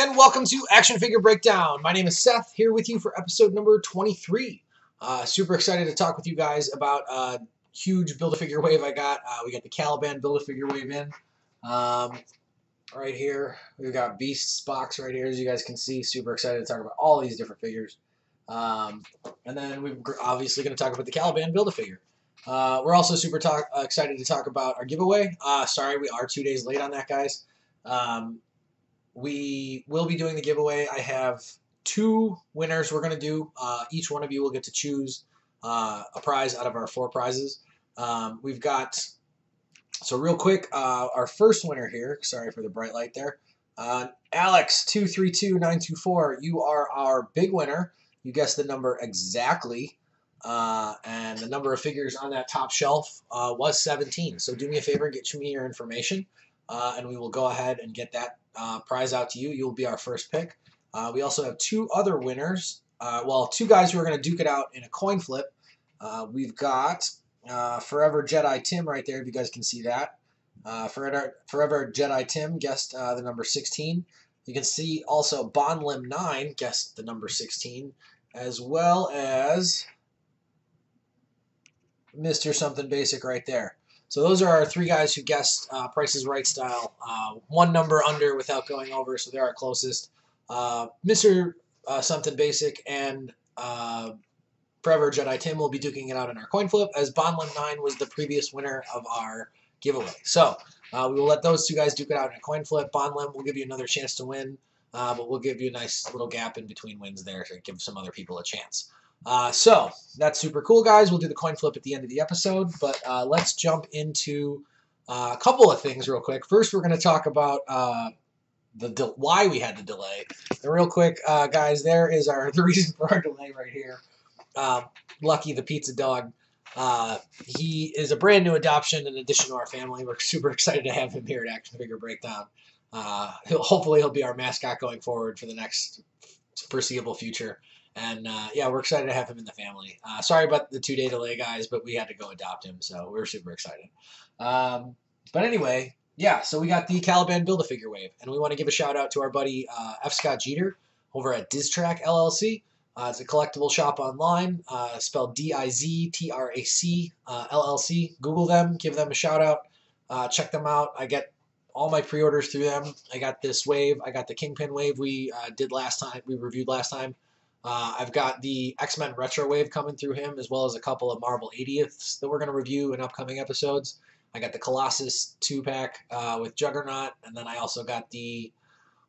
and welcome to Action Figure Breakdown. My name is Seth, here with you for episode number 23. Super excited to talk with you guys about a huge Build-A-Figure wave I got. We got the Caliban Build-A-Figure wave in. Right here, we've got Beast's box right here, as you guys can see. Super excited to talk about all these different figures. And then we're obviously going to talk about the Caliban Build-A-Figure. We're also super excited to talk about our giveaway. Sorry, we are 2 days late on that, guys. We will be doing the giveaway. I have 2 winners we're going to do. Each one of you will get to choose a prize out of our 4 prizes. We've got, so real quick, our first winner here, sorry for the bright light there, Alex232924, you are our big winner. You guessed the number exactly, and the number of figures on that top shelf was 17. So do me a favor, get me your information, and we will go ahead and get that prize out to you. You'll be our first pick. We also have 2 other winners. 2 guys who are going to duke it out in a coin flip. We've got Forever Jedi Tim right there, if you guys can see that. Forever Jedi Tim guessed the number 16. You can see also Bonlim9 guessed the number 16, as well as Mr. Something Basic right there. So those are our 3 guys who guessed Price is Right style. 1 number under without going over, so they're our closest. Mr. Something Basic and Forever Jedi Tim will be duking it out in our coin flip, as Bonlim9 was the previous winner of our giveaway. So we will let those 2 guys duke it out in a coin flip. Bonlim will give you another chance to win, but we'll give you a nice little gap in between wins there to give some other people a chance. So that's super cool, guys. We'll do the coin flip at the end of the episode, but let's jump into a couple of things real quick. First, we're going to talk about why we had the delay. And real quick, guys, there is the reason for our delay right here. Lucky the pizza dog. He is a brand new adoption in addition to our family. We're super excited to have him here at Action Figure Breakdown. Hopefully he'll be our mascot going forward for the next foreseeable future. And yeah, we're excited to have him in the family. Sorry about the 2-day delay, guys, but we had to go adopt him, so we're super excited. But anyway, yeah, so we got the Caliban Build-A-Figure wave, and we want to give a shout-out to our buddy F. Scott Jeter over at Diztrack LLC. It's a collectible shop online, spelled Diztrac LLC. Google them, give them a shout-out, check them out. I get all my pre-orders through them. I got this wave. I got the Kingpin wave we reviewed last time. I've got the X-Men Retro Wave coming through him, as well as a couple of Marvel 80ths that we're going to review in upcoming episodes. I got the Colossus 2-pack with Juggernaut, and then I also got the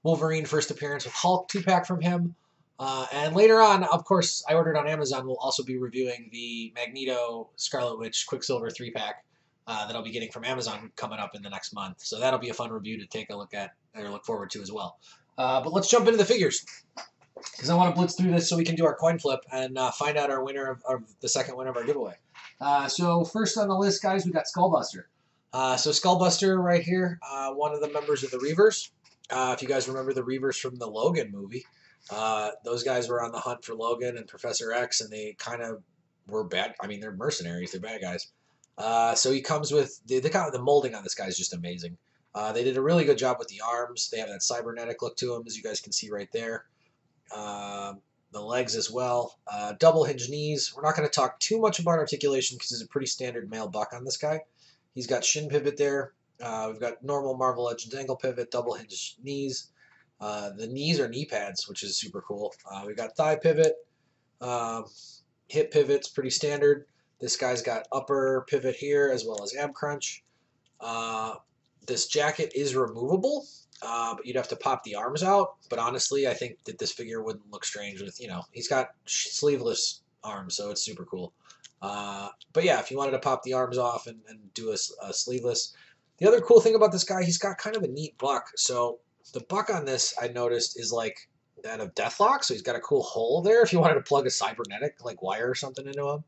Wolverine First Appearance with Hulk 2-pack from him. And later on, of course, I ordered on Amazon, we'll also be reviewing the Magneto Scarlet Witch Quicksilver 3-pack that I'll be getting from Amazon coming up in the next month. So that'll be a fun review to take a look at, or look forward to as well. But let's jump into the figures, because I want to blitz through this so we can do our coin flip and find out our winner of the second winner of our giveaway. So first on the list, guys, we got Skullbuster. So Skullbuster right here, one of the members of the Reavers. If you guys remember the Reavers from the Logan movie, those guys were on the hunt for Logan and Professor X, and they kind of were bad. I mean, they're mercenaries. They're bad guys. So he comes with, the molding on this guy is just amazing. They did a really good job with the arms. They have that cybernetic look to them, as you guys can see right there. The legs as well. Double hinge knees. We're not going to talk too much about articulation because it's a pretty standard male buck on this guy. He's got shin pivot there. We've got normal Marvel Edge dangle pivot, double hinge knees. The knees are knee pads, which is super cool. We've got thigh pivot. Hip pivot's pretty standard. This guy's got upper pivot here as well as ab crunch. This jacket is removable. But you'd have to pop the arms out. But honestly, I think that this figure wouldn't look strange with, he's got sleeveless arms, so it's super cool. But yeah, if you wanted to pop the arms off and do a sleeveless. The other cool thing about this guy, he's got kind of a neat buck. So the buck on this, I noticed, is like that of Deathlock. So he's got a cool hole there if you wanted to plug a cybernetic like wire or something into him.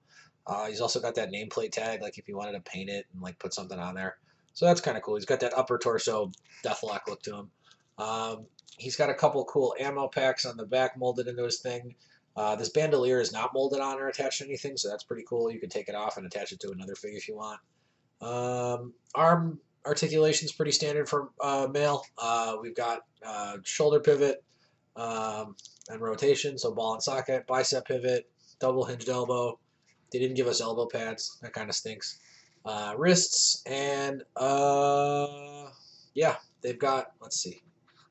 He's also got that nameplate tag, like if you wanted to paint it and like put something on there. So that's kind of cool. He's got that upper torso Deathlock look to him. He's got a couple cool ammo packs on the back molded into his thing. This bandolier is not molded on or attached to anything, so that's pretty cool. You can take it off and attach it to another figure if you want. Arm articulation is pretty standard for male. We've got shoulder pivot, and rotation, so ball and socket, bicep pivot, double hinged elbow. They didn't give us elbow pads. That kind of stinks. Wrists, and yeah, they've got, let's see.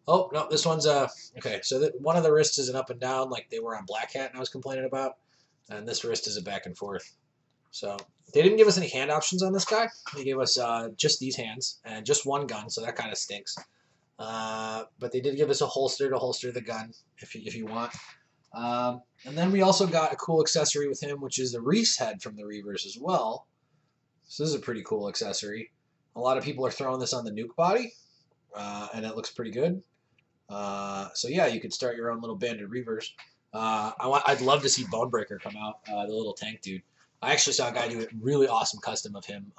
Oh, no, this one's, okay, so one of the wrists is an up and down, like they were on Black Hat and I was complaining about, and this wrist is a back and forth. So they didn't give us any hand options on this guy. They gave us just these hands and just one gun, so that kind of stinks. But they did give us a holster to holster the gun if you want. And then we also got a cool accessory with him, which is the Reese head from the Reavers as well. So this is a pretty cool accessory. A lot of people are throwing this on the nuke body, and it looks pretty good. So yeah, you could start your own little band of Reavers. I'd love to see Bonebreaker come out, the little tank dude. I actually saw a guy do a really awesome custom of him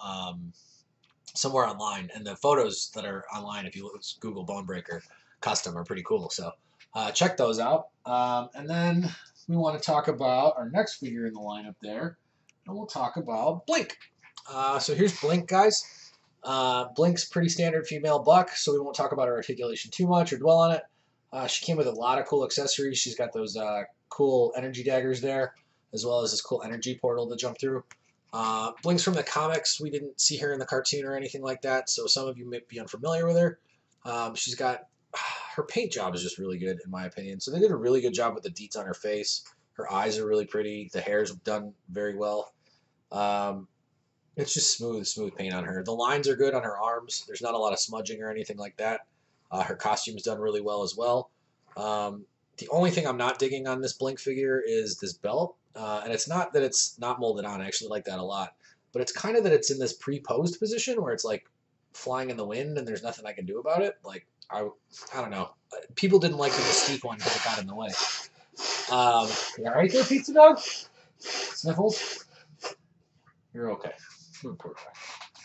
somewhere online, and the photos that are online, if you Google Bonebreaker custom, are pretty cool. So check those out. And then we want to talk about our next figure in the lineup there, and we'll talk about Blink. So here's Blink, guys. Blink's pretty standard female buck, so we won't talk about her articulation too much or dwell on it. She came with a lot of cool accessories. She's got those cool energy daggers there, as well as this cool energy portal to jump through. Blink's from the comics. We didn't see her in the cartoon or anything like that, so some of you may be unfamiliar with her. She's got, her paint job is just really good, in my opinion. So they did a really good job with the deets on her face. Her eyes are really pretty. The hair's done very well. It's just smooth paint on her. The lines are good on her arms. There's not a lot of smudging or anything like that. Her costume's done really well as well. The only thing I'm not digging on this Blink figure is this belt. And it's not that it's not molded on. I actually like that a lot. But it's kind of that it's in this pre-posed position where it's like flying in the wind and there's nothing I can do about it. Like, I don't know. People didn't like the Mystique one because it got in the way. You all right there, Pizza Dog? Sniffles? You're okay.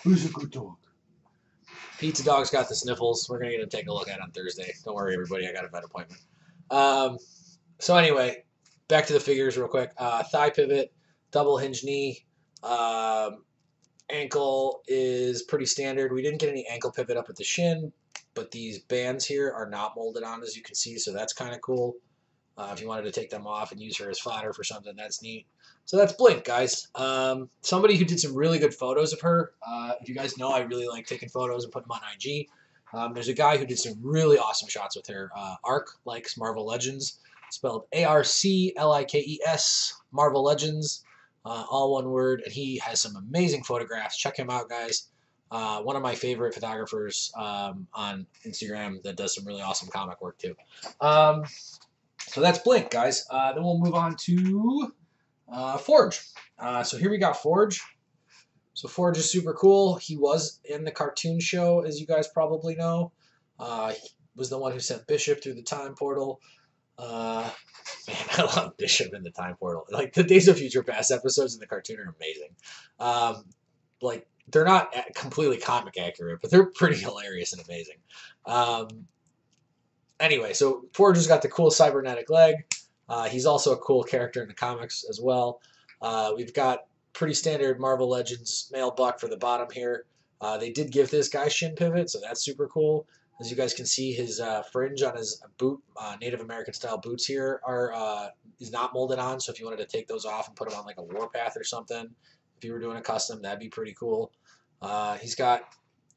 Who's a good dog? Pizza Dog's got the sniffles. We're going to get to take a look at it on Thursday. Don't worry, everybody. I got a vet appointment. So anyway, back to the figures real quick. Thigh pivot, double hinge knee. Ankle is pretty standard. We didn't get any ankle pivot up at the shin, but these bands here are not molded on, as you can see, so that's kind of cool. If you wanted to take them off and use her as fodder for something, that's neat. So that's Blink, guys. Somebody who did some really good photos of her. If you guys know, I really like taking photos and putting them on IG. There's a guy who did some really awesome shots with her. Arc likes Marvel Legends, spelled ARCLIKES, Marvel Legends, all one word. And he has some amazing photographs. Check him out, guys. One of my favorite photographers on Instagram that does some really awesome comic work too. So that's Blink, guys. Then we'll move on to Forge. So here we got Forge. So Forge is super cool. He was in the cartoon show, as you guys probably know. He was the one who sent Bishop through the time portal. Man, I love Bishop in the time portal. Like, the Days of Future Past episodes in the cartoon are amazing. Like, they're not completely comic accurate, but they're pretty hilarious and amazing. Anyway, so Forge has got the cool cybernetic leg. He's also a cool character in the comics as well. We've got pretty standard Marvel Legends male buck for the bottom here. They did give this guy shin pivot, so that's super cool. As you guys can see, his fringe on his boot, Native American style boots here, is not molded on. So if you wanted to take those off and put them on like a Warpath or something, if you were doing a custom, that'd be pretty cool. He's got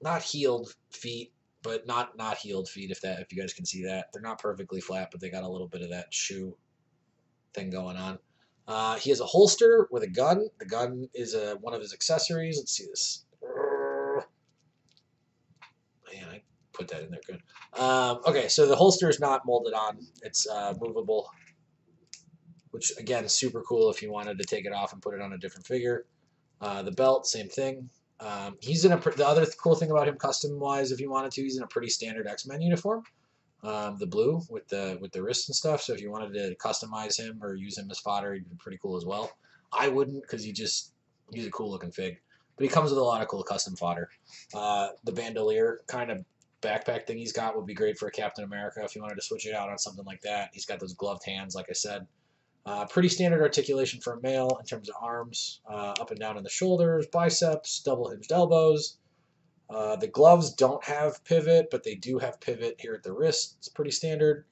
not heeled feet, but not heeled feet, if you guys can see that. They're not perfectly flat, but they got a little bit of that shoe thing going on. He has a holster with a gun. The gun is one of his accessories. Let's see this. Man, I put that in there good. Okay, so the holster is not molded on. It's movable, which, again, is super cool if you wanted to take it off and put it on a different figure. The belt, same thing. He's in the other cool thing about him custom-wise, if you wanted to, he's in a pretty standard X-Men uniform. The blue with the wrists and stuff. So if you wanted to customize him or use him as fodder, he'd be pretty cool as well. I wouldn't, because he's a cool looking fig. But he comes with a lot of cool custom fodder. The bandolier kind of backpack thing he's got would be great for a Captain America if you wanted to switch it out on something like that. He's got those gloved hands, like I said. Pretty standard articulation for a male in terms of arms, up and down in the shoulders, biceps, double hinged elbows. The gloves don't have pivot, but they do have pivot here at the wrist. It's pretty standard.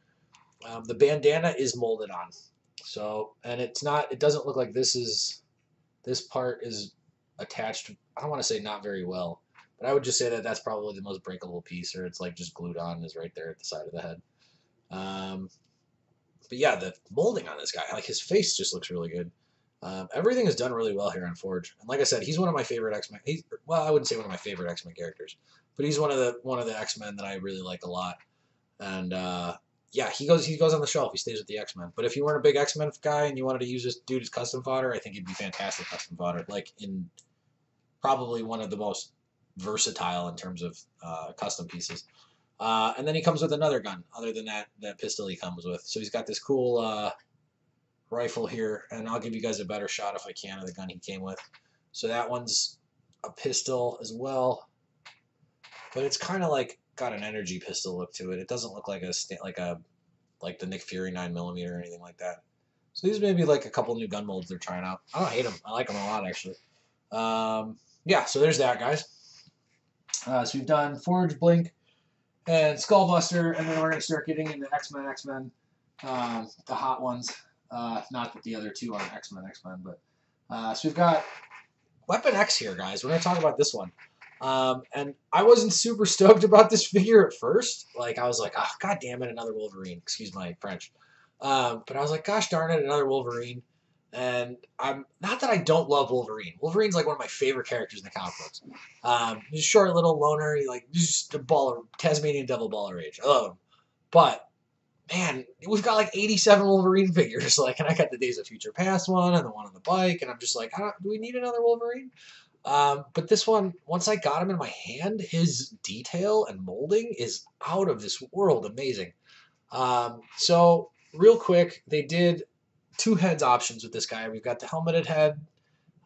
The bandana is molded on. So, and it's not, it doesn't look like this part is attached, I don't want to say not very well, but I would just say that that's probably the most breakable piece, or it's like just glued on, is right there at the side of the head. But yeah, the molding on this guy, like his face just looks really good. Everything is done really well here on Forge, and like I said, he's one of my favorite X-Men. Well, I wouldn't say one of my favorite X-Men characters, but he's one of the X-Men that I really like a lot. And yeah, he goes on the shelf. He stays with the X-Men. But if you weren't a big X-Men guy and you wanted to use this dude as custom fodder, I think he'd be fantastic custom fodder. Like in probably one of the most versatile in terms of custom pieces. And then he comes with another gun, other than that pistol he comes with. So he's got this cool rifle here, and I'll give you guys a better shot if I can of the gun he came with. So that one's a pistol as well, but it's kind of like got an energy pistol look to it. It doesn't look like like the Nick Fury 9mm or anything like that. So these may be like a couple new gun molds they're trying out. I don't hate them. I like them a lot, actually. Yeah, so there's that, guys. So we've done Forge, Blink, and Skullbuster, and then we're going to start getting into X-Men, the hot ones. Not that the other two aren't X-Men, but so we've got Weapon X here, guys. We're going to talk about this one. And I wasn't super stoked about this figure at first. Like, I was like, oh, god damn it, another Wolverine. Excuse my French. But I was like, gosh darn it, another Wolverine. And I'm not that I don't love Wolverine. Wolverine's like one of my favorite characters in the comic books. He's a short little loner. He's just a Tasmanian devil ball of rage. I love him. But man, we've got like 87 Wolverine figures. Like, and I got the Days of Future Past one and the one on the bike, and I'm just like, do we need another Wolverine? But this one, once I got him in my hand, his detail and molding is out of this world amazing. So real quick, they did 2 heads options with this guy. We've got the helmeted head,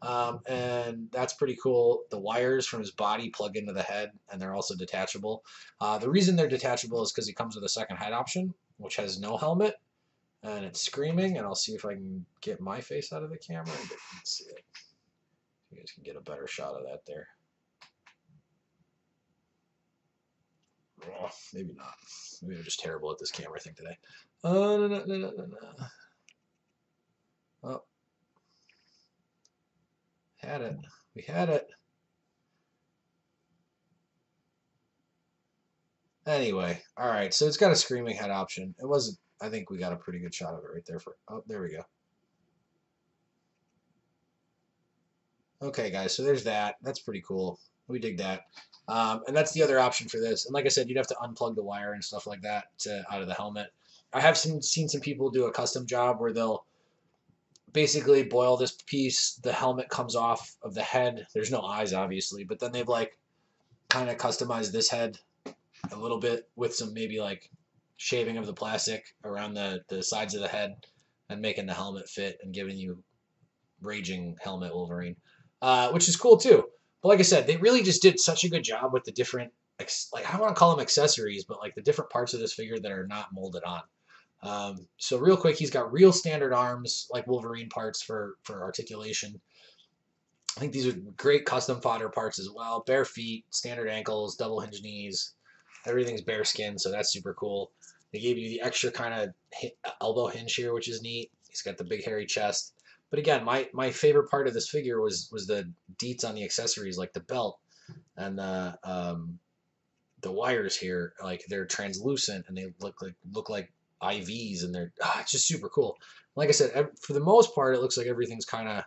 and that's pretty cool. The wires from his body plug into the head, and they're also detachable. The reason they're detachable is because he comes with a second head option, which has no helmet, and it's screaming, and I'll see if I can get my face out of the camera and see it. You guys can get a better shot of that there. Oh, maybe not. Maybe I'm just terrible at this camera thing today. Oh. Had it. We had it. Anyway, all right. So it's got a screaming head option. It wasn't. I think we got a pretty good shot of it right there. Oh, there we go. Okay, guys. So there's that. That's pretty cool. We dig that. And that's the other option for this. And like I said, you'd have to unplug the wire and stuff like that out of the helmet. I have seen some people do a custom job where they'll basically boil this piece. The helmet comes off of the head. There's no eyes, obviously, but then they've like kind of customized this head a little bit with some maybe like shaving of the plastic around the sides of the head and making the helmet fit and giving you raging helmet Wolverine, which is cool too. But like I said, they really just did such a good job with the different, like, I don't want to call them accessories, but like the different parts of this figure that are not molded on. So real quick, he's got real standard arms, like Wolverine parts for articulation. I think these are great custom fodder parts as well. Bare feet, standard ankles, double hinge knees. Everything's bare skin, so that's super cool. They gave you the extra kind of elbow hinge here, which is neat. He's got the big hairy chest. But again, my favorite part of this figure was the deets on the accessories, like the belt and the wires here. Like, they're translucent and they look like IVs, and they're it's just super cool. Like I said, for the most part, it looks like everything's kind of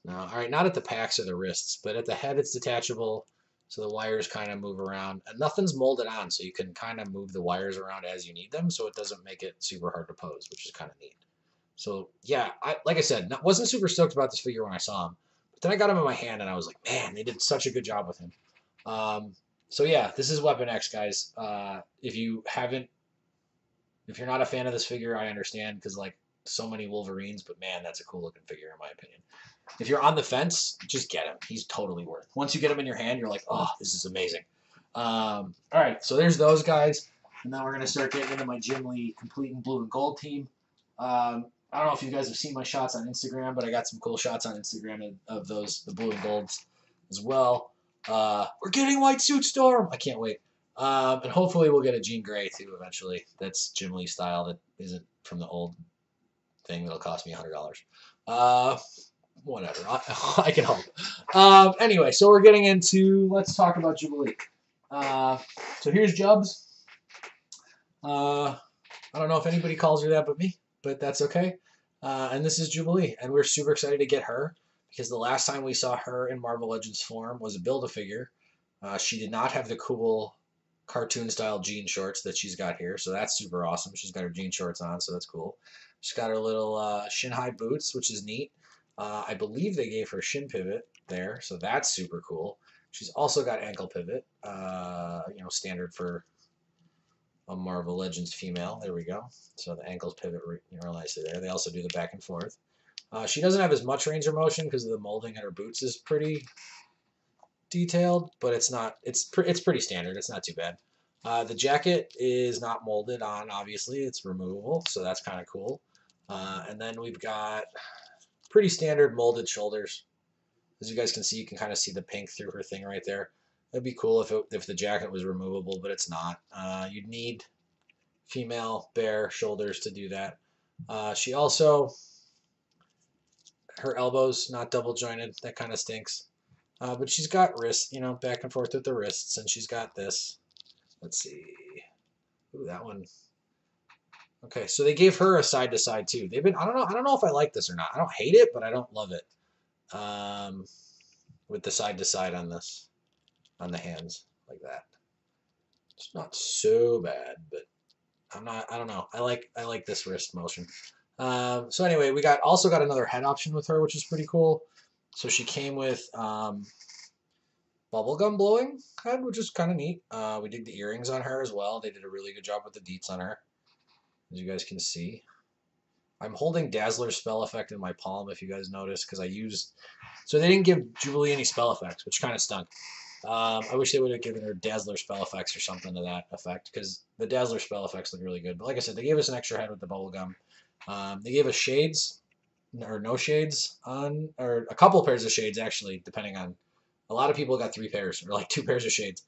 all right. Not at the packs or the wrists, but at the head, it's detachable, so the wires kind of move around, and nothing's molded on, so you can kind of move the wires around as you need them, so it doesn't make it super hard to pose, which is kind of neat. So yeah, like I said, wasn't super stoked about this figure when I saw him, but then I got him in my hand, and I was like, man, they did such a good job with him. So yeah, this is Weapon X, guys. If you're not a fan of this figure, I understand, because like so many Wolverines, but man, that's a cool looking figure in my opinion. If you're on the fence, just get him. He's totally worth. Once you get him in your hand, you're like, oh, this is amazing. All right, so there's those guys, and then we're gonna start getting into my Jim Lee complete in blue and gold team. I don't know if you guys have seen my shots on Instagram, but I got some cool shots on Instagram of the blue and golds as well. We're getting White Suit Storm. I can't wait. And hopefully we'll get a Jean Grey too eventually. That's Jubilee style. That isn't from the old thing that'll cost me $100. Whatever. I can hope. Anyway, so we're getting into. Let's talk about Jubilee. So here's Jubs. I don't know if anybody calls her that but me, but that's okay. And this is Jubilee, and we're super excited to get her because the last time we saw her in Marvel Legends form was a Build-A-Figure. She did not have the cool cartoon-style jean shorts that she's got here, so that's super awesome. She's got her jean shorts on, so that's cool. She's got her little shin-high boots, which is neat. I believe they gave her shin pivot there, so that's super cool. She's also got ankle pivot, standard for a Marvel Legends female. There we go. So the ankles pivot nicely there. They also do the back and forth. She doesn't have as much range of motion because the molding at her boots is pretty detailed, but it's not. It's pretty standard. It's not too bad. The jacket is not molded on, obviously. It's removable, so that's kind of cool. And then we've got pretty standard molded shoulders. As you guys can see, you can kind of see the pink through her thing right there. It'd be cool if the jacket was removable, but it's not. You'd need female bare shoulders to do that. She also, her elbows not double jointed. That kind of stinks. But she's got wrists, back and forth with the wrists, and she's got this. Let's see. Ooh, that one. Okay, so they gave her a side to side too. They've been. I don't know if I like this or not. I don't hate it, but I don't love it. With the side to side on this. On the hands like that. It's not so bad, but I don't know. I like this wrist motion. So anyway, we also got another head option with her, which is pretty cool. So she came with bubblegum blowing head, which is kind of neat. We did the earrings on her as well. They did a really good job with the deets on her, as you guys can see. I'm holding Dazzler's spell effect in my palm, if you guys notice, because so they didn't give Jubilee any spell effects, which kind of stunk. I wish they would have given her Dazzler spell effects or something to that effect, because the Dazzler spell effects look really good. But like I said, they gave us an extra head with the bubblegum. They gave us shades, or no shades on, or a couple pairs of shades, actually, depending on. A lot of people got 3 pairs, or like 2 pairs of shades.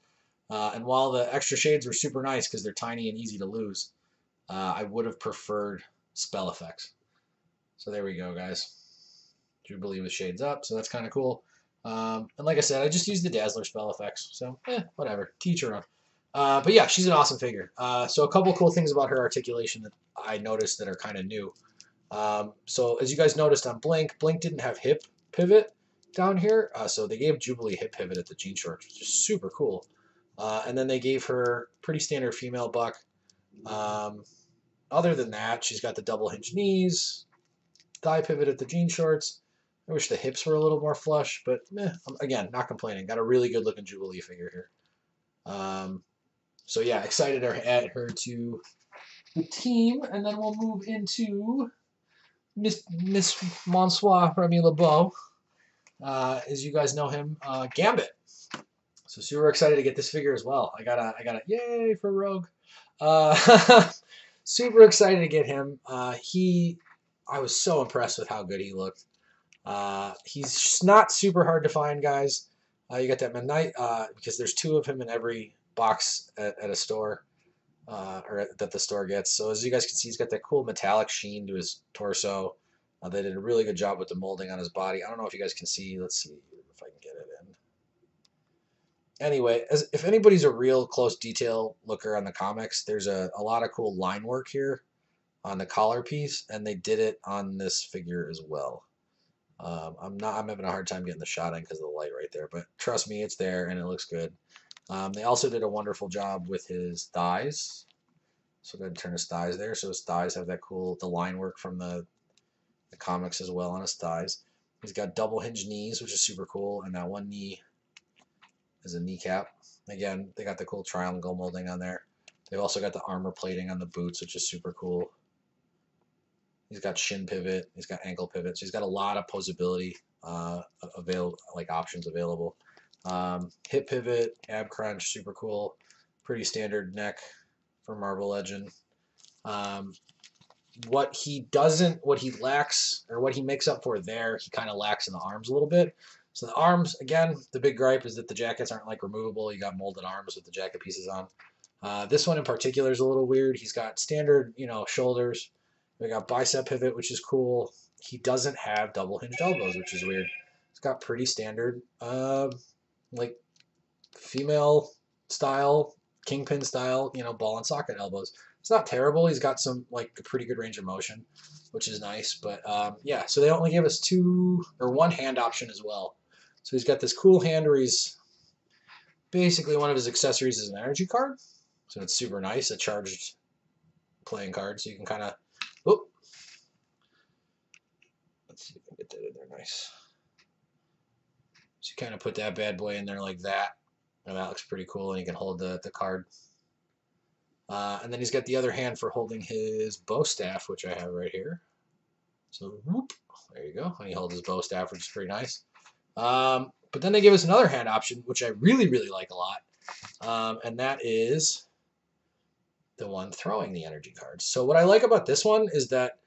And while the extra shades were super nice because they're tiny and easy to lose, I would have preferred spell effects. So there we go, guys. Jubilee with shades up, so that's kind of cool. And like I said, I just used the Dazzler spell effects, so whatever, teach her own. But yeah, she's an awesome figure. So a couple cool things about her articulation that I noticed that are kind of new. So as you guys noticed on Blink didn't have hip pivot down here, so they gave Jubilee hip pivot at the jean shorts, which is super cool. And then they gave her pretty standard female buck. Other than that, she's got the double hinge knees, thigh pivot at the jean shorts. I wish the hips were a little more flush, but again, not complaining. Got a really good looking Jubilee figure here. So yeah, excited to add her to the team, and then we'll move into Miss Monsieur Remy LeBeau. As you guys know him, Gambit. So super excited to get this figure as well. I got a yay for Rogue. Super excited to get him. I was so impressed with how good he looked. He's not super hard to find, guys. You got that midnight because there's 2 of him in every box at a store, or that the store gets. So as you guys can see, he's got that cool metallic sheen to his torso. They did a really good job with the molding on his body. I don't know if you guys can see. Let's see if I can get it in. Anyway, if anybody's a real close detail looker on the comics, there's a lot of cool line work here on the collar piece, and they did it on this figure as well. I'm having a hard time getting the shot in because of the light right there, but trust me, it's there and it looks good. They also did a wonderful job with his thighs. So go ahead and turn his thighs there. So his thighs have that the line work from the comics as well on his thighs. He's got double hinge knees, which is super cool, and that one knee is a kneecap. Again, they got the cool triangle molding on there. They've also got the armor plating on the boots, which is super cool. He's got shin pivot. He's got ankle pivot. So he's got a lot of posability options available. Hip pivot, ab crunch, super cool. Pretty standard neck for Marvel Legend. What he lacks, or what he makes up for there, he kind of lacks in the arms a little bit. So the arms, again, the big gripe is that the jackets aren't like removable. You got molded arms with the jacket pieces on. This one in particular is a little weird. He's got standard, shoulders. We got bicep pivot, which is cool. He doesn't have double hinged elbows, which is weird. He's got pretty standard, like female style, kingpin style, ball and socket elbows. It's not terrible. He's got some like a pretty good range of motion, which is nice. But yeah, so they only gave us one hand option as well. So he's got this cool hand where he's basically one of his accessories is an energy card. So it's super nice, a charged playing card. So you can kind of, let's see if I can get that in there nice. So you kind of put that bad boy in there like that. And that looks pretty cool. And you can hold the card. And then he's got the other hand for holding his bow staff, which I have right here. So whoop, there you go. And he holds his bow staff, which is pretty nice. But then they give us another hand option, which I really, really like a lot. And that is the one throwing the energy cards. So what I like about this one is that,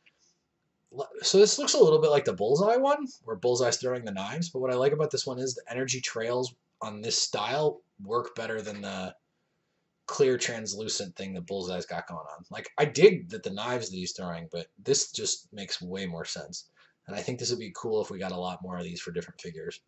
so this looks a little bit like the Bullseye one, where Bullseye's throwing the knives. But what I like about this one is the energy trails on this style work better than the clear translucent thing that Bullseye's got going on. Like, I dig that the knives that he's throwing, but this just makes way more sense. And I think this would be cool if we got a lot more of these for different figures.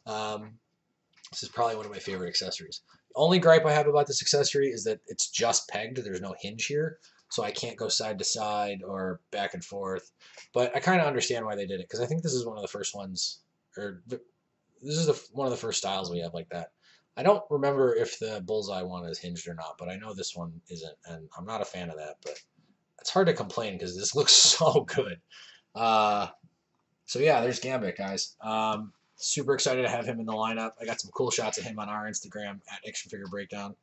This is probably one of my favorite accessories. The only gripe I have about this accessory is that it's just pegged. There's no hinge here, so I can't go side to side or back and forth. But I kind of understand why they did it, because I think this is one of the first ones, or this is one of the first styles we have like that. I don't remember if the Bullseye one is hinged or not, but I know this one isn't, and I'm not a fan of that, but it's hard to complain because this looks so good. So yeah, there's Gambit, guys. Super excited to have him in the lineup. I got some cool shots of him on our Instagram at Action Figure Breakdown.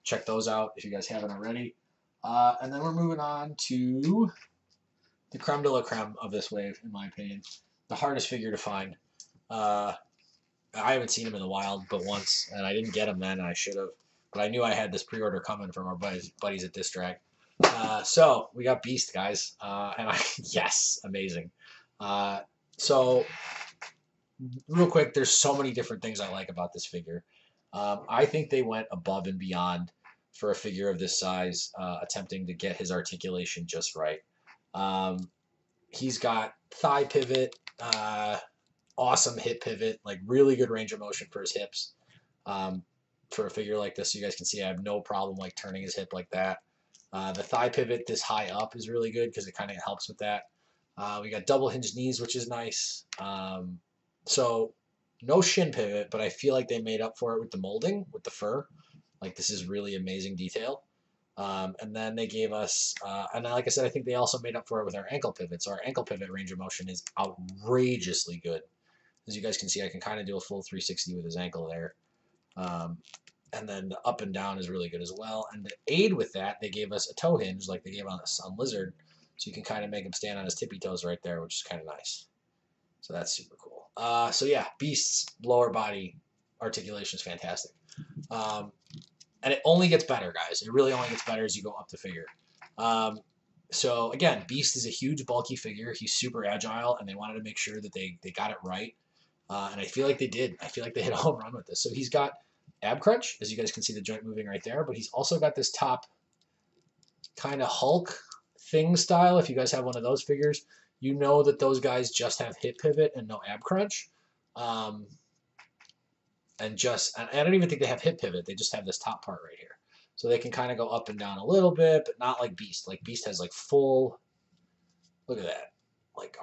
Check those out if you guys haven't already. And then we're moving on to the creme de la creme of this wave, in my opinion. The hardest figure to find. I haven't seen him in the wild but once, and I didn't get him then, and I should have. But I knew I had this pre-order coming from our buddies at Diss Drag. So we got Beast, guys. Yes, amazing. So real quick, there's so many different things I like about this figure. I think they went above and beyond for a figure of this size, attempting to get his articulation just right. He's got thigh pivot, awesome hip pivot, like really good range of motion for his hips. For a figure like this, you guys can see I have no problem like turning his hip like that. The thigh pivot this high up is really good because it kind of helps with that. We got double hinged knees, which is nice. So no shin pivot, but I feel like they made up for it with the molding, with the fur. Like, this is really amazing detail. And then they gave us, and like I said, I think they also made up for it with our ankle pivot. So our ankle pivot range of motion is outrageously good. As you guys can see, I can kind of do a full 360 with his ankle there. And then the up and down is really good as well. And to aid with that, they gave us a toe hinge like they gave on Lizard. So you can kind of make him stand on his tippy toes right there, which is kind of nice. So that's super cool. So yeah, Beast's lower body articulation is fantastic. And it only gets better, guys. It really only gets better as you go up the figure. So again, Beast is a huge, bulky figure. He's super agile, and they wanted to make sure that they got it right. And I feel like they did. I feel like they hit a home run with this. So he's got ab crunch, as you guys can see the joint moving right there, but he's also got this top kind of Hulk thing style. If you guys have one of those figures, you know that those guys just have hip pivot and no ab crunch. And I don't even think they have hip pivot. They just have this top part right here. So they can kind of go up and down a little bit, but not like Beast. Like Beast has like full, look at that, like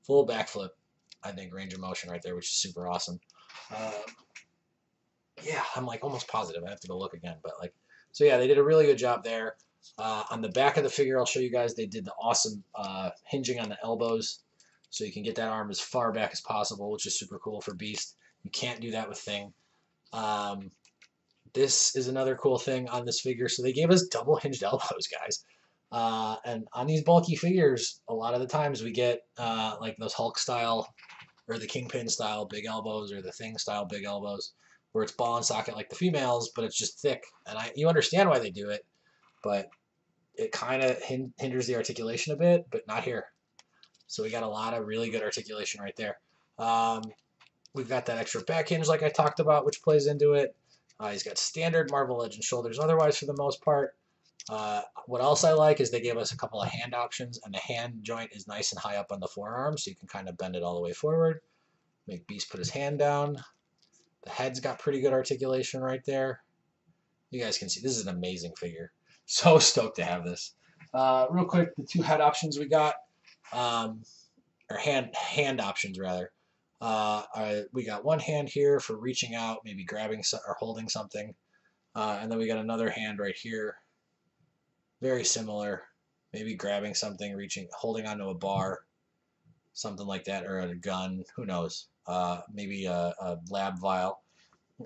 full backflip, I think, range of motion right there, which is super awesome. Yeah, I'm like almost positive. I have to go look again, but like, so yeah, they did a really good job there. On the back of the figure, I'll show you guys, they did the awesome hinging on the elbows, so you can get that arm as far back as possible, which is super cool for Beast. You can't do that with Thing. This is another cool thing on this figure. So they gave us double hinged elbows, guys. And on these bulky figures, a lot of the times we get like those Hulk style or the Kingpin style big elbows or the Thing style big elbows, where it's ball and socket like the females, but it's just thick. And you understand why they do it, but it kind of hinders the articulation a bit, but not here. So we got a lot of really good articulation right there. we've got that extra back hinge like I talked about, which plays into it. He's got standard Marble Legend shoulders otherwise for the most part. What else I like is they gave us a couple of hand options, and the hand joint is nice and high up on the forearm, so you can kind of bend it all the way forward. Make Beast put his hand down. The head's got pretty good articulation right there. You guys can see this is an amazing figure. So stoked to have this. Real quick, the two head options we got, or hand options rather. We got one hand here for reaching out, maybe grabbing or holding something, and then we got another hand right here, very similar, maybe grabbing something, reaching, holding onto a bar, something like that, or a gun. Who knows? Maybe a lab vial.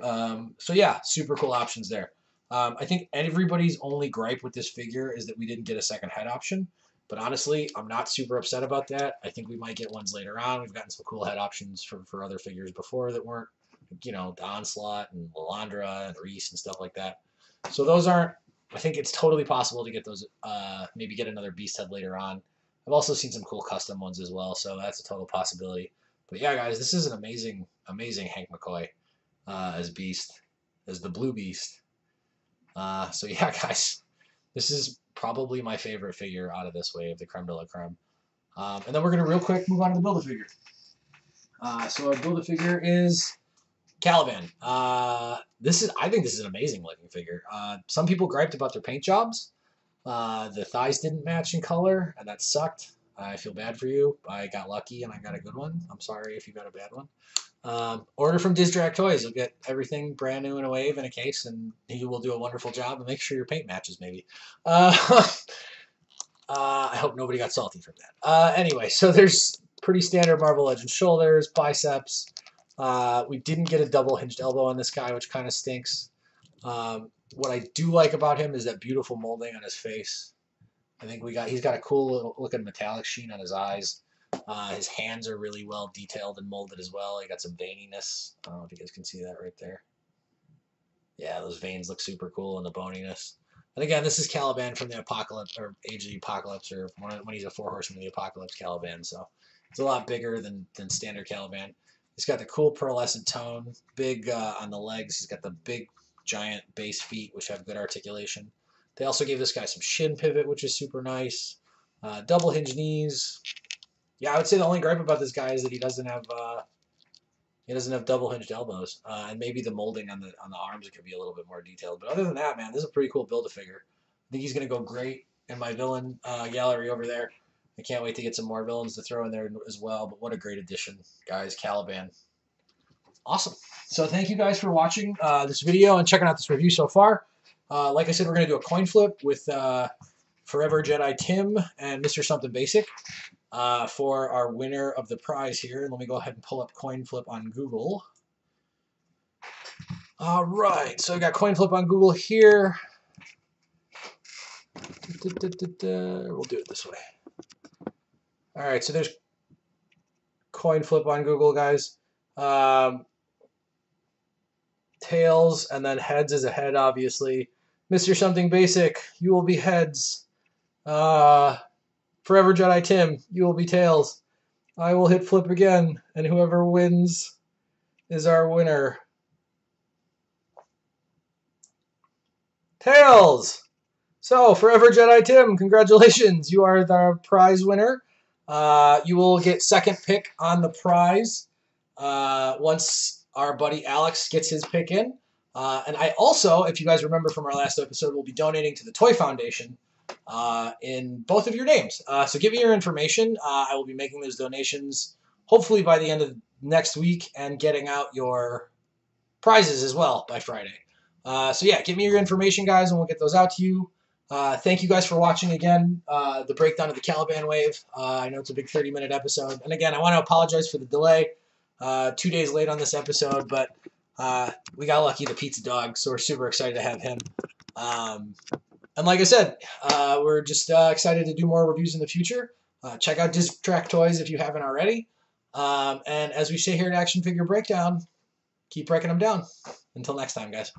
So yeah, super cool options there. I think everybody's only gripe with this figure is that we didn't get a second head option. But honestly, I'm not super upset about that. I think we might get ones later on. We've gotten some cool head options for other figures before that weren't, you know, the Onslaught and Lalandra and Reese and stuff like that. So those aren't, I think it's totally possible to get those, maybe get another Beast head later on. I've also seen some cool custom ones as well, so that's a total possibility. But yeah, guys, this is an amazing, amazing Hank McCoy as Beast, as the Blue Beast. So yeah, guys, this is probably my favorite figure out of this wave, the creme de la creme. And then we're going to real quick move on to the Build-A-Figure. So our Build-A-Figure is Caliban. I think this is an amazing looking figure. Some people griped about their paint jobs. The thighs didn't match in color, and that sucked. I feel bad for you. I got lucky and I got a good one. I'm sorry if you got a bad one. Order from Distract Toys. You'll get everything brand new in a wave in a case, and he will do a wonderful job and make sure your paint matches, maybe. I hope nobody got salty from that. Anyway, so there's pretty standard Marble Legend shoulders, biceps. We didn't get a double hinged elbow on this guy, which kind of stinks. What I do like about him is that beautiful molding on his face. I think he's got a cool looking metallic sheen on his eyes. His hands are really well detailed and molded as well. He got some veininess. I don't know if you guys can see that right there. Yeah, those veins look super cool and the boniness. And again, this is Caliban from the Apocalypse, or Age of the Apocalypse, or when he's a 4 horseman of the Apocalypse Caliban. So it's a lot bigger than standard Caliban. He's got the cool pearlescent tone, big on the legs. He's got the big giant base feet, which have good articulation. They also gave this guy some shin pivot, which is super nice. Double hinge knees. Yeah, I would say the only gripe about this guy is that he doesn't have double hinged elbows, and maybe the molding on the arms could be a little bit more detailed. But other than that, man, this is a pretty cool Build-A-Figure. I think he's gonna go great in my villain gallery over there. I can't wait to get some more villains to throw in there as well. But what a great addition, guys! Caliban, awesome. So thank you guys for watching this video and checking out this review so far. Like I said, we're gonna do a coin flip with Forever Jedi Tim and Mr. Something Basic. For our winner of the prize here. And let me go ahead and pull up Coin Flip on Google. All right, so I got Coin Flip on Google here. We'll do it this way. All right, so there's Coin Flip on Google, guys. Tails, and then heads is a head, obviously. Mr. Something Basic, you will be heads. Forever Jedi Tim, you will be tails. I will hit flip again, and whoever wins is our winner. Tails! So, Forever Jedi Tim, congratulations. You are the prize winner. You will get second pick on the prize once our buddy Alex gets his pick in. And I also, if you guys remember from our last episode, will be donating to the Toy Foundation in both of your names. So give me your information. I will be making those donations hopefully by the end of next week and getting out your prizes as well by Friday. So yeah, give me your information, guys, and we'll get those out to you. Thank you guys for watching again, the breakdown of the Caliban Wave. I know it's a big 30-minute episode. And again, I want to apologize for the delay. 2 days late on this episode, but we got lucky, the pizza dog, so we're super excited to have him. And like I said, we're just excited to do more reviews in the future. Check out Distract Toys if you haven't already. And as we say here at Action Figure Breakdown, keep breaking them down. Until next time, guys.